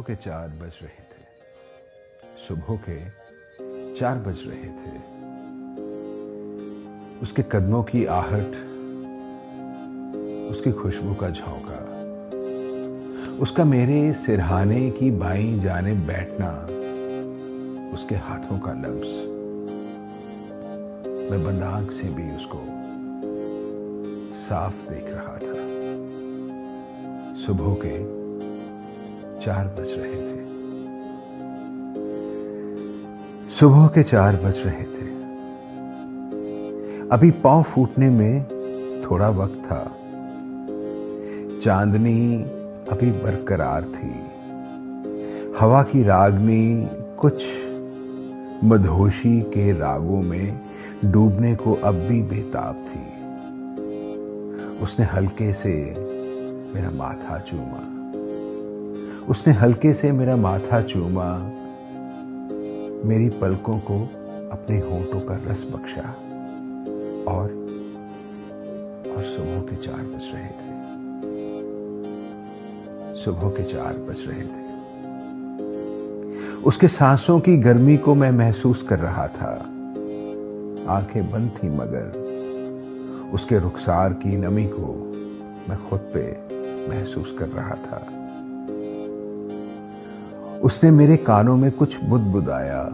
के 4 बज रहे थे। सुबह के 4 बज रहे थे। उसके कदमों की आहट, उसकी खुशबू का झोंका, उसका मेरे सिरहाने की बाईं जानिब बैठना, उसके हाथों का लम्स, मैं बंद आंख से भी उसको साफ देख रहा था। सुबह के 4 बज रहे थे। सुबह के 4 बज रहे थे। अभी पांव फूटने में थोड़ा वक्त था। चांदनी अभी बरकरार थी। हवा की रागनी कुछ मधोशी के रागों में डूबने को अब भी बेताब थी। उसने हल्के से मेरा माथा चूमा। उसने हल्के से मेरा माथा चूमा, मेरी पलकों को अपने होंठों का रस बख्शा और सुबह के 4 बज रहे थे। सुबह के 4 बज रहे थे। उसके सांसों की गर्मी को मैं महसूस कर रहा था। आंखें बंद थी मगर उसके रुखसार की नमी को मैं खुद पे महसूस कर रहा था। उसने मेरे कानों में कुछ बुदबुदाया,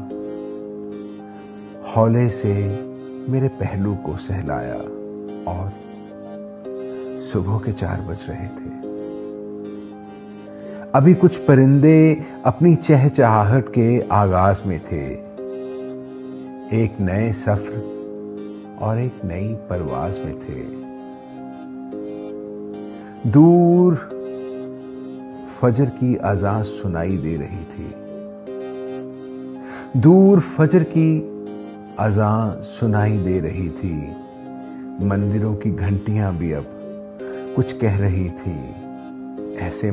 हौले से मेरे पहलू को सहलाया और सुबह के 4 बज रहे थे। अभी कुछ परिंदे अपनी चहचहाहट के आगाज में थे। एक नए सफर और एक नई परवाज में थे। दूर फजर की अज़ान सुनाई दे रही थी। दूर फजर की अज़ान सुनाई दे रही थी। मंदिरों की घंटियां भी अब कुछ कह रही थी। ऐसे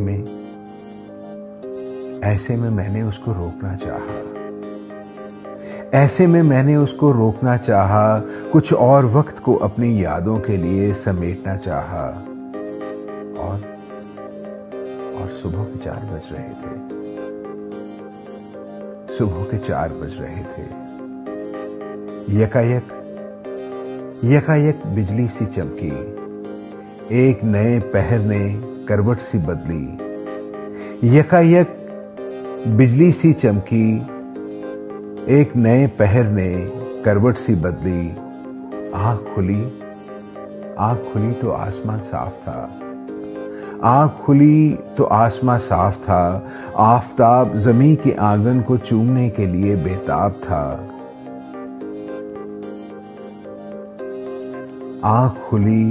में मैंने उसको रोकना चाहा। ऐसे में मैंने उसको रोकना चाहा, कुछ और वक्त को अपनी यादों के लिए समेटना चाहा और सुबह के 4 बज रहे थे। सुबह के 4 बज रहे थे। यकायक बिजली सी चमकी। एक नए पहर ने करवट सी बदली। यकायक बिजली सी चमकी। एक नए पहर ने करवट सी बदली। आंख खुली तो आसमान साफ था। आंख खुली तो आसमां साफ था। आफताब जमीन के आंगन को चूमने के लिए बेताब था। आंख खुली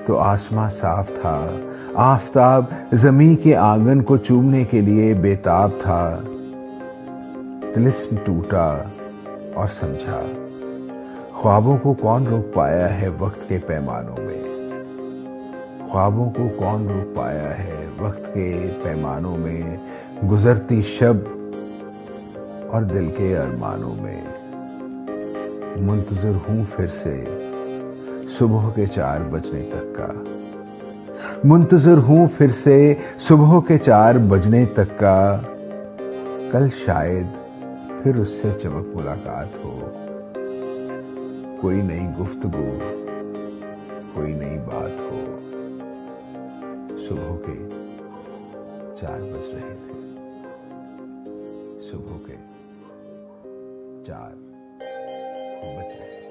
तो आसमां साफ था। आफताब जमीन के आंगन को चूमने के लिए बेताब था। तिलिस्म टूटा और समझा, ख्वाबों को कौन रोक पाया है वक्त के पैमानों में। ख्वाबों को कौन रोक पाया है वक्त के पैमानों में। गुजरती शब और दिल के अरमानों में। मुंतज़िर हूं फिर से सुबह के 4 बजने तक का। मुंतज़िर हूं फिर से सुबह के 4 बजने तक का। कल शायद फिर उससे चमक मुलाकात हो। कोई नई गुफ्तगू, कोई नई बात हो। सुबह के 4 बज रहे थे। सुबह के 4 बज रहे थे।